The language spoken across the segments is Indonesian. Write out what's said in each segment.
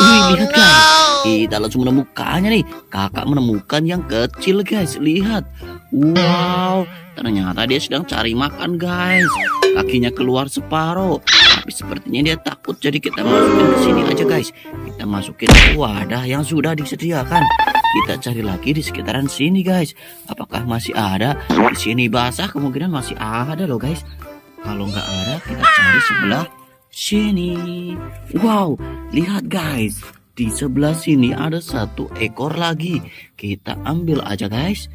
Wih, lihat guys, kita langsung menemukannya nih. Kakak menemukan yang kecil guys, lihat. Wow, ternyata dia sedang cari makan guys. Kakinya keluar separuh, tapi sepertinya dia takut. Jadi kita masukin ke sini aja guys. Kita masukin ke wadah yang sudah disediakan. Kita cari lagi di sekitaran sini guys. Apakah masih ada? Di sini basah, kemungkinan masih ada loh guys. Kalau nggak ada, kita cari sebelah sini. Wow, lihat guys, di sebelah sini ada satu ekor lagi. Kita ambil aja guys.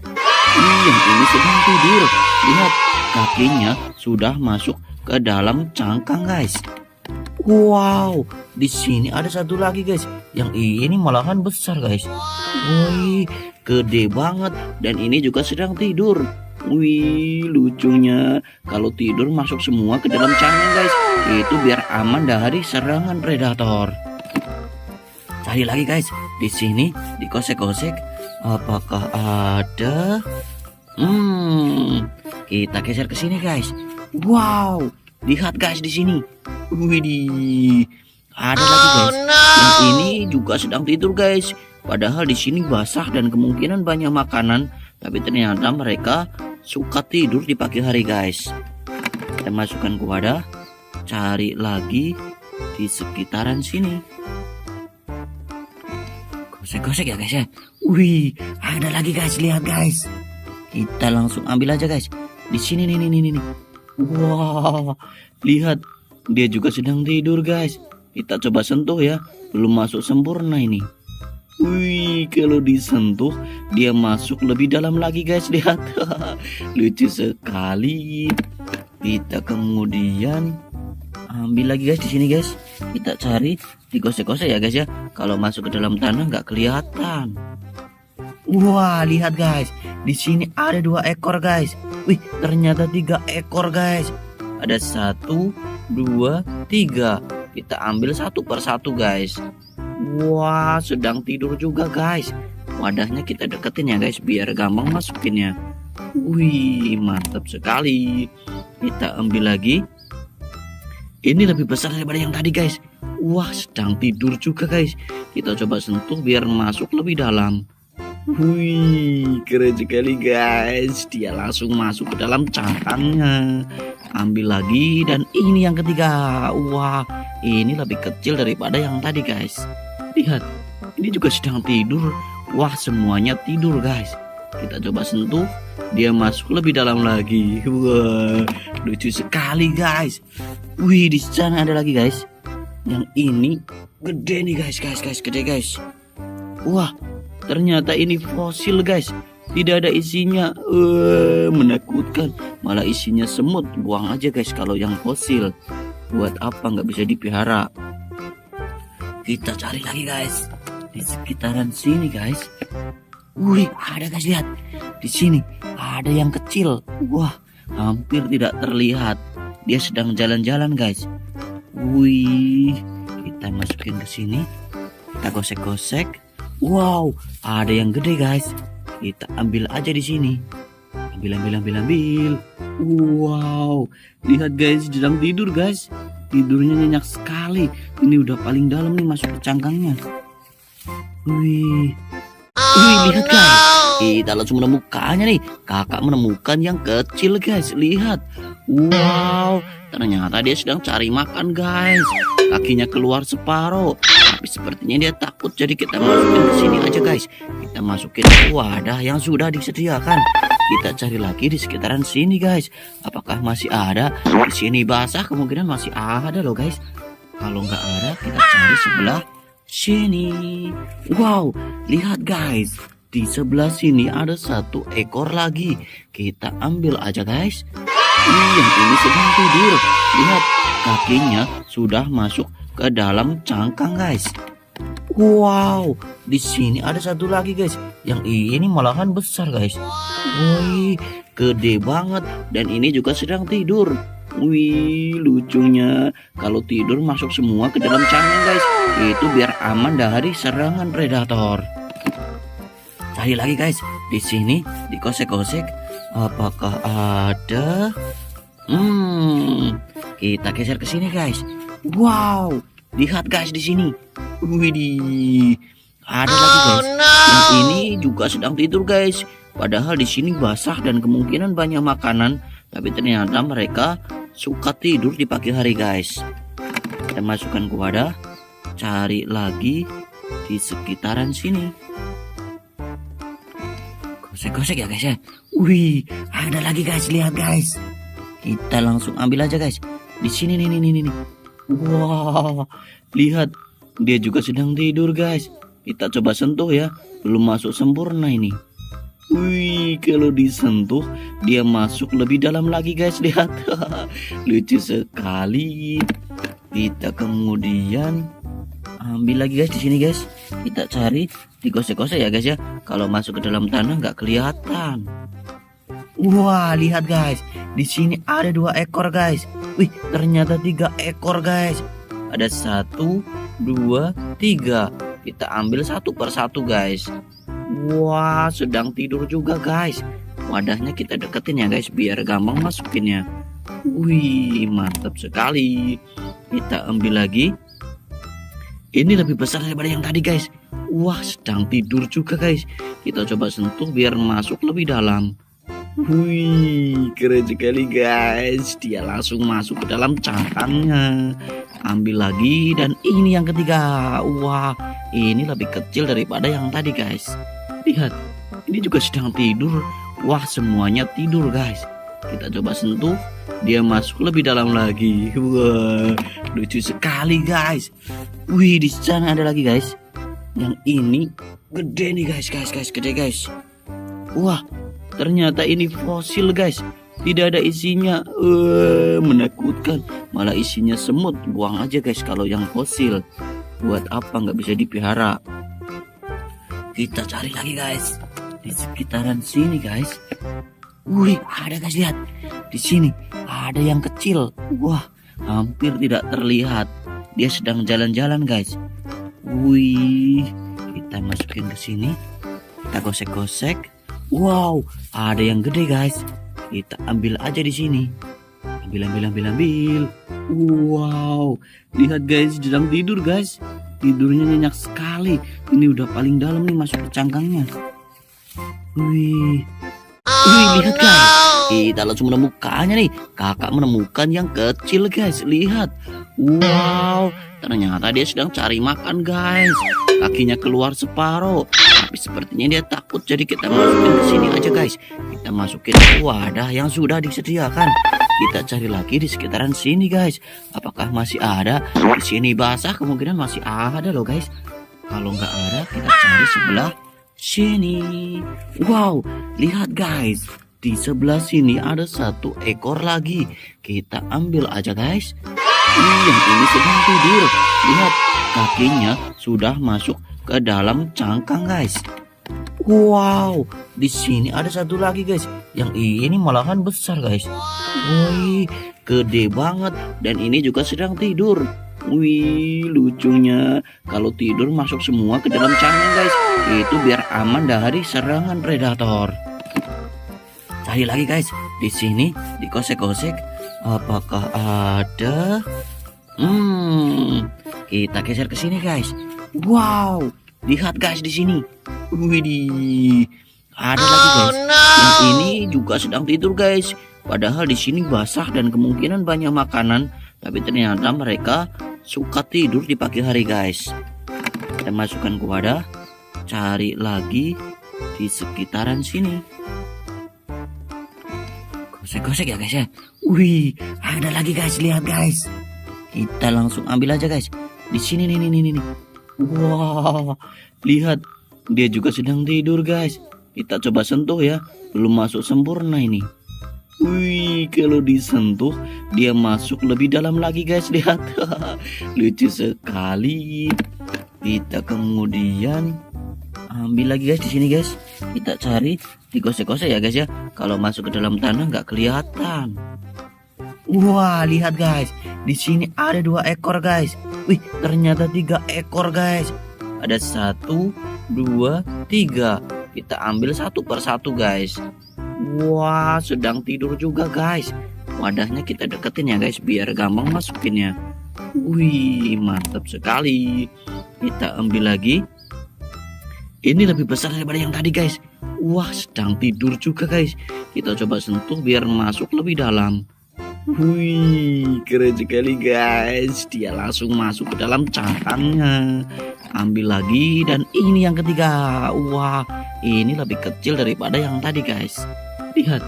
Yang ini sedang tidur. Lihat, kakinya sudah masuk ke dalam cangkang guys. Wow, di sini ada satu lagi guys. Yang ini malahan besar guys. Wih, gede banget. Dan ini juga sedang tidur. Wih, lucunya kalau tidur masuk semua ke dalam cangkang guys. Itu biar aman dari serangan predator. Cari lagi guys. Di sini dikosek-kosek. Apakah ada? Kita geser ke sini guys. Wow, lihat guys di sini. Widih, ada lagi guys. Yang ini juga sedang tidur guys. Padahal di sini basah dan kemungkinan banyak makanan. Tapi ternyata mereka suka tidur di pagi hari guys. Kita masukkan ke wadah. Cari lagi di sekitaran sini. Gosek-gosek ya guys ya. Wih, ada lagi guys, lihat guys. Kita langsung ambil aja guys. Di sini nih. Wah, lihat, dia juga sedang tidur guys. Kita coba sentuh ya. Belum masuk sempurna ini. Wih, kalau disentuh dia masuk lebih dalam lagi guys, lihat. Lucu sekali. Kita kemudian ambil lagi guys di sini guys. Kita cari, digosek-gosek ya guys ya. Kalau masuk ke dalam tanah nggak kelihatan. Wah, lihat guys. Di sini ada 2 ekor guys. Wih, ternyata 3 ekor guys. Ada 1, 2, 3. Kita ambil satu per satu guys. Wah, sedang tidur juga guys. Wadahnya kita deketin ya guys, biar gampang masukinnya. Wih, mantap sekali. Kita ambil lagi. Ini lebih besar daripada yang tadi guys. Wah, sedang tidur juga guys. Kita coba sentuh biar masuk lebih dalam. Wih, keren sekali guys. Dia langsung masuk ke dalam cangkangnya. Ambil lagi, dan ini yang ketiga. Wah, ini lebih kecil daripada yang tadi guys. Lihat, ini juga sedang tidur. Wah, semuanya tidur guys. Kita coba sentuh, dia masuk lebih dalam lagi. Wah, lucu sekali guys. Wih, di sana ada lagi guys. Yang ini gede nih guys, gede guys. Wah, ternyata ini fosil guys. Tidak ada isinya. Menakutkan. Malah isinya semut. Buang aja guys kalau yang fosil. Buat apa, nggak bisa dipelihara. Kita cari lagi guys di sekitaran sini guys. Wih, ada guys, lihat. Di sini ada yang kecil. Wah, hampir tidak terlihat. Dia sedang jalan-jalan guys. Wih, kita masukin ke sini. Kita gosek-gosek. Wow, ada yang gede guys. Kita ambil aja di sini. Ambil. Wow, lihat guys, sedang tidur guys. Tidurnya nyenyak sekali. Ini udah paling dalam nih masuk ke cangkangnya. Wih, lihat guys. Kita langsung menemukannya nih. Kakak menemukan yang kecil guys, lihat. Wow, ternyata dia sedang cari makan guys. Kakinya keluar separuh, tapi sepertinya dia takut. Jadi kita masukin ke sini aja guys. Kita masukin ke wadah yang sudah disediakan. Kita cari lagi di sekitaran sini guys. Apakah masih ada? Di sini basah, kemungkinan masih ada loh guys. Kalau nggak ada, kita cari sebelah sini. Wow, lihat guys. Di sebelah sini ada satu ekor lagi. Kita ambil aja guys. Yang ini sedang tidur. Lihat, kakinya sudah masuk ke dalam cangkang guys. Wow, di sini ada satu lagi guys. Yang ini malahan besar guys. Wih, gede banget. Dan ini juga sedang tidur. Wih, lucunya kalau tidur masuk semua ke dalam cangkang guys. Itu biar aman dari serangan predator. Cari lagi guys. Di sini dikosek-kosek. Apakah ada? Kita geser ke sini guys. Wow, Lihat guys di sini. Widih. Ada lagi guys. Yang ini juga sedang tidur guys. Padahal di sini basah dan kemungkinan banyak makanan, tapi ternyata mereka suka tidur di pagi hari guys. Kita masukkan ke wadah. Cari lagi di sekitaran sini. Gosek-gosek ya guys ya. Wih, ada lagi guys, lihat guys. Kita langsung ambil aja guys. Di sini nih. Wah, lihat. Dia juga sedang tidur guys. Kita coba sentuh ya. Belum masuk sempurna ini. Wih, kalau disentuh dia masuk lebih dalam lagi guys, lihat. Lucu sekali. Kita kemudian ambil lagi guys di sini guys. Kita cari, digosek-gosek ya guys ya. Kalau masuk ke dalam tanah nggak kelihatan. Wah, lihat guys. Di sini ada 2 ekor guys. Wih, ternyata 3 ekor guys. Ada 1, 2, 3. Kita ambil satu per satu guys. Wah, sedang tidur juga guys. Wadahnya kita deketin ya guys, biar gampang masukinnya. Wih, mantap sekali. Kita ambil lagi. Ini lebih besar daripada yang tadi guys. Wah, sedang tidur juga guys. Kita coba sentuh biar masuk lebih dalam. Wih, keren sekali guys. Dia langsung masuk ke dalam cangkangnya. Ambil lagi, dan ini yang ketiga. Wah, ini lebih kecil daripada yang tadi guys. Lihat, ini juga sedang tidur. Wah, semuanya tidur guys. Kita coba sentuh, dia masuk lebih dalam lagi. Wah, lucu sekali guys. Wih, di sana ada lagi guys. Yang ini gede nih guys, gede guys. Wah, ternyata ini fosil guys. Tidak ada isinya. Menakutkan. Malah isinya semut. Buang aja guys kalau yang fosil. Buat apa nggak bisa dipelihara. Kita cari lagi guys. Di sekitaran sini guys. Wih, ada guys, lihat. Di sini ada yang kecil. Wah, hampir tidak terlihat. Dia sedang jalan-jalan guys. Wih, kita masukin ke sini. Kita gosek-gosek. Wow, ada yang gede guys. Kita ambil aja di sini. Ambil. Wow, lihat guys, sedang tidur guys. Tidurnya nyenyak sekali. Ini udah paling dalam nih masuk ke cangkangnya. Wih, lihat guys. Kita langsung menemukannya nih. Kakak menemukan yang kecil guys. Lihat. Wow, ternyata dia sedang cari makan guys. Kakinya keluar separuh. Tapi sepertinya dia takut, jadi kita masukin ke sini aja guys. Kita masukin ke wadah yang sudah disediakan. Kita cari lagi di sekitaran sini guys. Apakah masih ada? Di sini basah, kemungkinan masih ada loh guys. Kalau nggak ada, kita cari sebelah sini. Wow, lihat guys. Di sebelah sini ada 1 ekor lagi. Kita ambil aja guys. Yang ini sedang tidur. Lihat, kakinya sudah masuk ke dalam cangkang guys. Wow, di sini ada 1 lagi guys. Yang ini malahan besar guys. Wih, gede banget. Dan ini juga sedang tidur. Wih, lucunya kalau tidur masuk semua ke dalam cangkang guys. Itu biar aman dari serangan predator. Cari lagi guys. Di sini digosek-gosek. Apakah ada? Kita geser ke sini guys. Wow, lihat guys di sini. Widih, ada lagi guys. Yang ini juga sedang tidur guys. Padahal di sini basah dan kemungkinan banyak makanan, tapi ternyata mereka suka tidur di pagi hari guys. Kita masukkan ke wadah. Cari lagi di sekitaran sini. Gosek-gosek ya guys ya. Wih, ada lagi guys, lihat guys. Kita langsung ambil aja guys. Di sini nih. Wah, lihat. Dia juga sedang tidur guys. Kita coba sentuh ya. Belum masuk sempurna ini. Wih, kalau disentuh dia masuk lebih dalam lagi guys, lihat. Lucu sekali. Kita kemudian ambil lagi guys di sini guys. Kita cari, digosek-gosek ya guys ya. Kalau masuk ke dalam tanah nggak kelihatan. Wah, lihat guys. Di sini ada 2 ekor guys. Wih, ternyata 3 ekor guys. Ada 1, 2, 3. Kita ambil satu per satu guys. Wah, sedang tidur juga guys. Wadahnya kita deketin ya guys, biar gampang masukinnya. Wih, mantap sekali. Kita ambil lagi. Ini lebih besar daripada yang tadi guys. Wah, sedang tidur juga guys. Kita coba sentuh biar masuk lebih dalam. Wih, keren sekali guys. Dia langsung masuk ke dalam cangkangnya. Ambil lagi dan ini yang ketiga. Wah, ini lebih kecil daripada yang tadi guys. Lihat,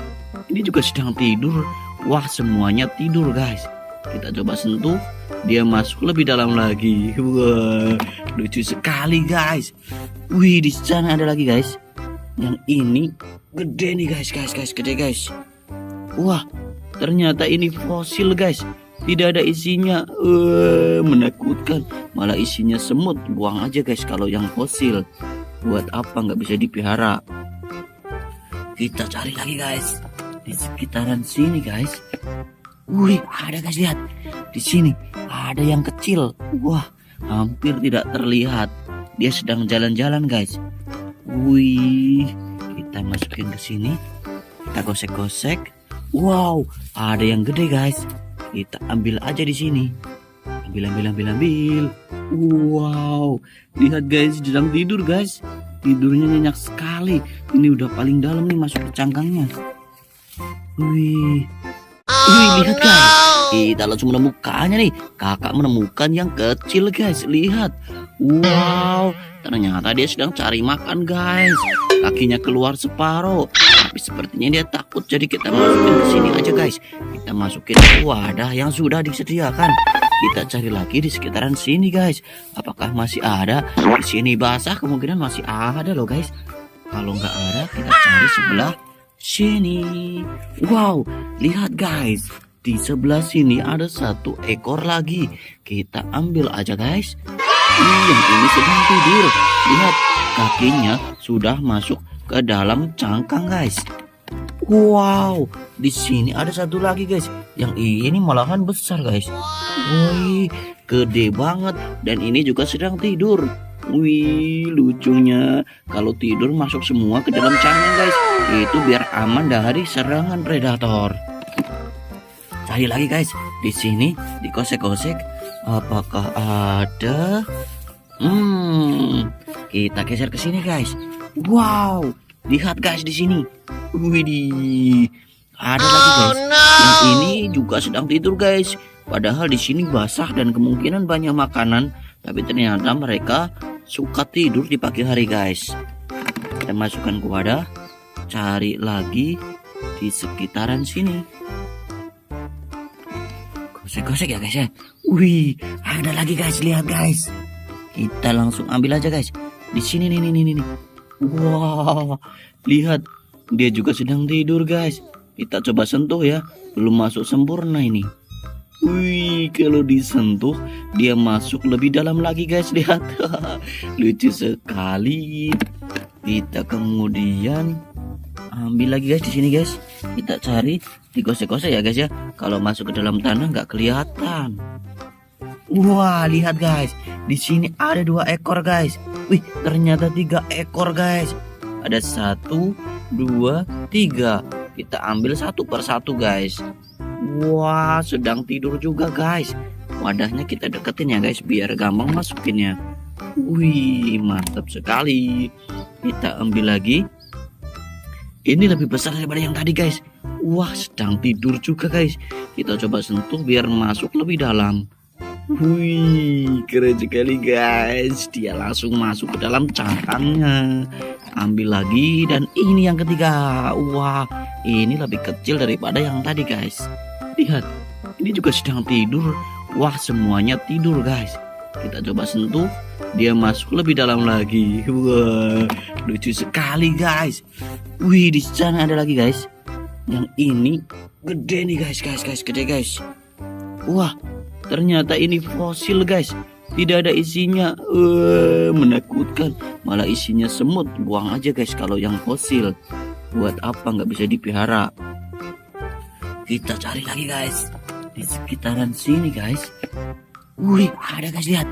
ini juga sedang tidur. Wah, semuanya tidur guys. Kita coba sentuh, dia masuk lebih dalam lagi. Wah, lucu sekali guys. Wih, di sana ada lagi guys. Yang ini gede nih guys, gede guys. Wah, ternyata ini fosil guys. Tidak ada isinya. Menakutkan. Malah isinya semut. Buang aja guys kalau yang fosil. Buat apa nggak bisa dipelihara? Kita cari lagi guys. Di sekitaran sini guys. Wih, ada guys, lihat. Di sini ada yang kecil. Wah, hampir tidak terlihat. Dia sedang jalan-jalan guys. Wih, kita masukin ke sini. Kita gosek-gosek. Wow, ada yang gede guys. Kita ambil aja di sini. Ambil. Wow, lihat guys, sedang tidur guys. Tidurnya nyenyak sekali. Ini udah paling dalam nih masuk ke cangkangnya. Wih, lihat guys. Kita langsung menemukannya nih. Kakak menemukan yang kecil guys. Lihat. Wow, ternyata dia sedang cari makan guys. Kakinya keluar separuh. Tapi sepertinya dia takut. Jadi kita masukin ke sini aja guys. Kita masukin ke wadah yang sudah disediakan. Kita cari lagi di sekitaran sini guys. Apakah masih ada? Di sini basah, kemungkinan masih ada loh guys. Kalau nggak ada, kita cari sebelah sini. Wow, lihat guys. Di sebelah sini ada satu ekor lagi. Kita ambil aja guys. Yang ini sedang tidur. Lihat, kakinya sudah masuk ke dalam cangkang guys. Wow, di sini ada satu lagi guys. Yang ini malahan besar guys. Wih, gede banget. Dan ini juga sedang tidur. Wih, lucunya kalau tidur masuk semua ke dalam cangkang guys. Itu biar aman dari serangan predator. Cari lagi guys. Di sini dikosek-kosek. Apakah ada? Kita geser ke sini guys. Wow, lihat guys di sini. Widih, ada lagi guys. Yang ini juga sedang tidur guys. Padahal di sini basah dan kemungkinan banyak makanan. Tapi ternyata mereka suka tidur di pagi hari guys. Kita masukkan ke wadah. Cari lagi di sekitaran sini. Gosek-gosek ya guys ya. Wih, ada lagi guys, lihat guys. Kita langsung ambil aja guys. Di sini nih. Wah, lihat. Dia juga sedang tidur guys. Kita coba sentuh ya. Belum masuk sempurna ini. Wih, kalau disentuh dia masuk lebih dalam lagi guys. Lihat. Lucu sekali. Kita kemudian ambil lagi guys di sini guys. Kita cari, digosek-gosek ya guys ya. Kalau masuk ke dalam tanah nggak kelihatan. Wah, lihat guys. Di sini ada 2 ekor guys. Wih, ternyata 3 ekor guys. Ada 1, 2, 3. Kita ambil satu per satu guys. Wah, sedang tidur juga guys. Wadahnya kita deketin ya guys biar gampang masukinnya. Wih, mantap sekali. Kita ambil lagi. Ini lebih besar daripada yang tadi guys. Wah, sedang tidur juga guys. Kita coba sentuh biar masuk lebih dalam. Wih, keren sekali guys. Dia langsung masuk ke dalam cangkangnya. Ambil lagi dan ini yang ketiga. Wah, ini lebih kecil daripada yang tadi guys. Lihat, ini juga sedang tidur. Wah, semuanya tidur guys. Kita coba sentuh, dia masuk lebih dalam lagi. Wah, lucu sekali guys. Wih, di sana ada lagi guys. Yang ini gede nih guys, gede guys. Wah, ternyata ini fosil guys. Tidak ada isinya. Menakutkan. Malah isinya semut. Buang aja guys kalau yang fosil. Buat apa nggak bisa dipelihara? Kita cari lagi guys. Di sekitaran sini guys. Wih, ada guys, lihat.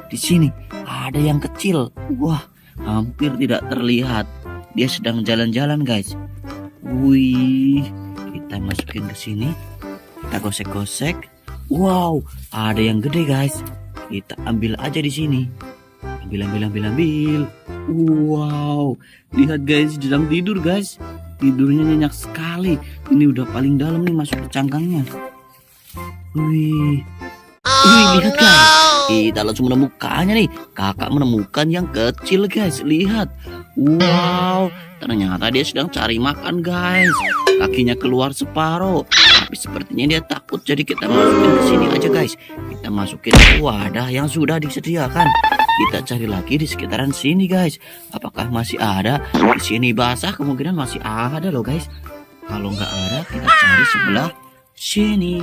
Di sini ada yang kecil. Wah, hampir tidak terlihat. Dia sedang jalan-jalan guys. Wih, kita masukin ke sini. Kita gosek-gosek. Wow, ada yang gede guys. Kita ambil aja di sini. Ambil. Wow, lihat guys, sedang tidur guys. Tidurnya nyenyak sekali. Ini udah paling dalam nih masuk ke cangkangnya. Wih, lihat guys. Kita langsung menemukannya nih. Kakak menemukan yang kecil guys. Lihat. Wow, ternyata dia sedang cari makan guys. Kakinya keluar separuh. Tapi sepertinya dia takut. Jadi kita masukin ke sini aja guys. Kita masukin ke wadah yang sudah disediakan. Kita cari lagi di sekitaran sini guys. Apakah masih ada? Di sini basah, kemungkinan masih ada loh guys. Kalau nggak ada, kita cari sebelah sini.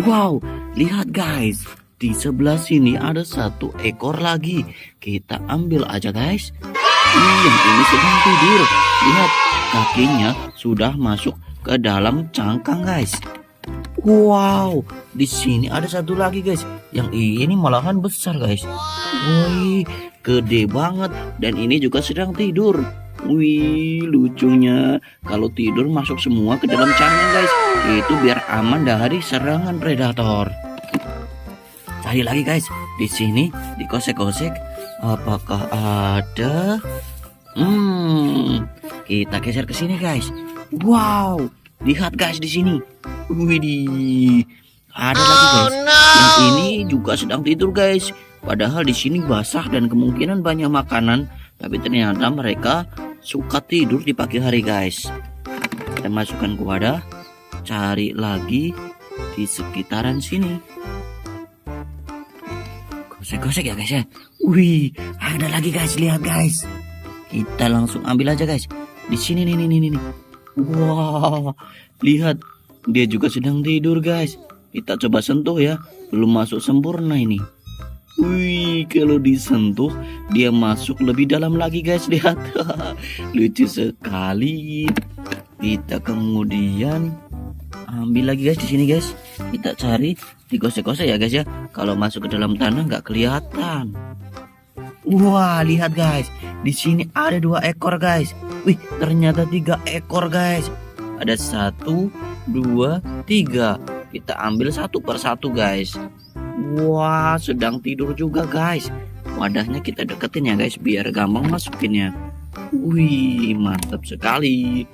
Wow, lihat guys. Di sebelah sini ada satu ekor lagi. Kita ambil aja guys. Yang ini sedang tidur. Lihat, kakinya sudah masuk ke dalam cangkang guys. Wow, di sini ada satu lagi guys. Yang ini malahan besar guys. Wih, gede banget. Dan ini juga sedang tidur. Wih, lucunya kalau tidur masuk semua ke dalam cangkang guys. Itu biar aman dari serangan predator. Cari lagi guys. Di sini dikosek-kosek. Apakah ada? Kita geser ke sini guys. Wow, lihat guys di sini. Widih, ada lagi guys. Yang ini juga sedang tidur guys. Padahal di sini basah dan kemungkinan banyak makanan. Tapi ternyata mereka suka tidur di pagi hari guys. Kita masukkan ke wadah. Cari lagi di sekitaran sini. Gosek-gosek ya guys ya. Wih, ada lagi guys. Lihat guys. Kita langsung ambil aja guys. Di sini nih. Wah, lihat. Dia juga sedang tidur guys. Kita coba sentuh ya. Belum masuk sempurna ini. Wih, kalau disentuh dia masuk lebih dalam lagi guys. Lihat. Lucu sekali. Kita kemudian ambil lagi guys di sini guys. Kita cari, digosek-gosek ya guys ya. Kalau masuk ke dalam tanah nggak kelihatan. Wah, lihat guys. Di sini ada 2 ekor guys. Wih, ternyata 3 ekor guys. Ada 1, 2, 3. Kita ambil satu per satu guys. Wah, sedang tidur juga guys. Wadahnya kita deketin ya guys, biar gampang masukinnya. Wih, mantap sekali.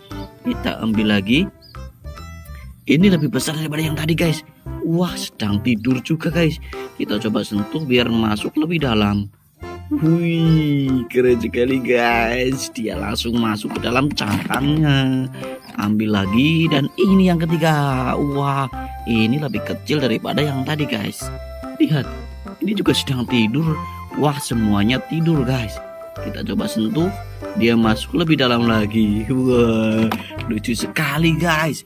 Kita ambil lagi. Ini lebih besar daripada yang tadi guys. Wah, sedang tidur juga guys. Kita coba sentuh biar masuk lebih dalam. Wih, keren sekali guys. Dia langsung masuk ke dalam cangkangnya. Ambil lagi. Dan ini yang ketiga. Wah, ini lebih kecil daripada yang tadi guys. Lihat, ini juga sedang tidur. Wah, semuanya tidur guys. Kita coba sentuh. Dia masuk lebih dalam lagi. Wah, lucu sekali guys.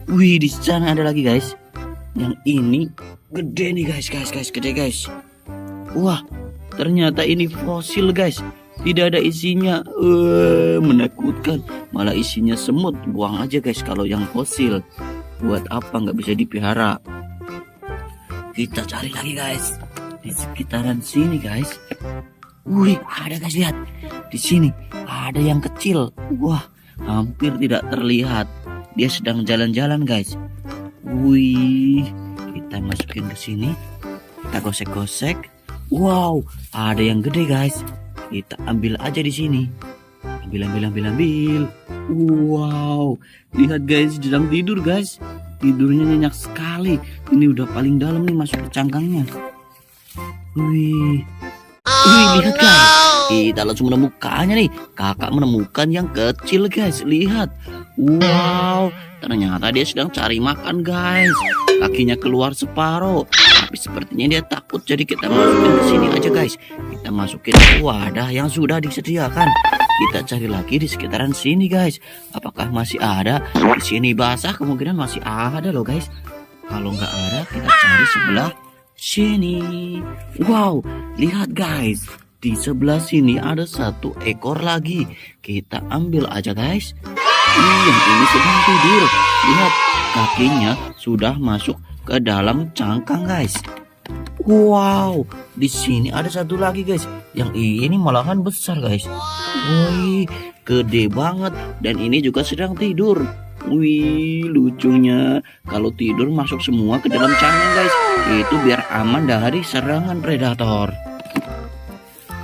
Wih, di sana ada lagi guys. Yang ini gede nih guys. Gede guys. Wah, ternyata ini fosil guys. Tidak ada isinya. Menakutkan. Malah isinya semut. Buang aja guys kalau yang fosil. Buat apa nggak bisa dipelihara. Kita cari lagi guys. Di sekitaran sini guys. Wih, ada guys, lihat. Di sini ada yang kecil. Wah, hampir tidak terlihat. Dia sedang jalan-jalan guys. Wih, kita masukin ke sini. Kita gosek-gosek. Wow, ada yang gede guys. Kita ambil aja di sini. Ambil. Wow, lihat guys, sedang tidur guys. Tidurnya nyenyak sekali. Ini udah paling dalam nih masuk ke cangkangnya. Wih, lihat guys. Kita langsung menemukannya nih. Kakak menemukan yang kecil guys. Lihat. Wow, ternyata dia sedang cari makan guys. Kakinya keluar separuh. Tapi sepertinya dia takut. Jadi kita masukin ke sini aja guys. Kita masukin ke wadah yang sudah disediakan. Kita cari lagi di sekitaran sini guys. Apakah masih ada? Di sini basah, kemungkinan masih ada loh guys. Kalau nggak ada, kita cari sebelah sini. Wow, lihat guys. Di sebelah sini ada satu ekor lagi. Kita ambil aja guys. Yang ini sedang tidur. Lihat, kakinya sudah masuk ke dalam cangkang guys. Wow, di sini ada satu lagi guys. Yang ini malahan besar guys. Wih, gede banget. Dan ini juga sedang tidur. Wih, lucunya kalau tidur masuk semua ke dalam cangkang guys. Itu biar aman dari serangan predator.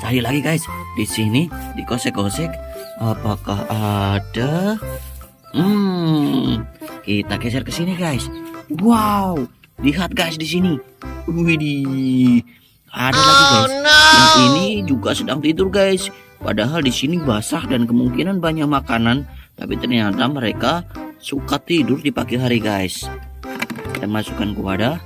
Cari lagi guys. Di sini dikosek-kosek. Apakah ada? Kita geser ke sini guys. Wow, lihat guys di sini. Widih, ada lagi guys. Yang ini juga sedang tidur guys. Padahal di sini basah dan kemungkinan banyak makanan. Tapi ternyata mereka suka tidur di pagi hari guys. Kita masukkan ke wadah.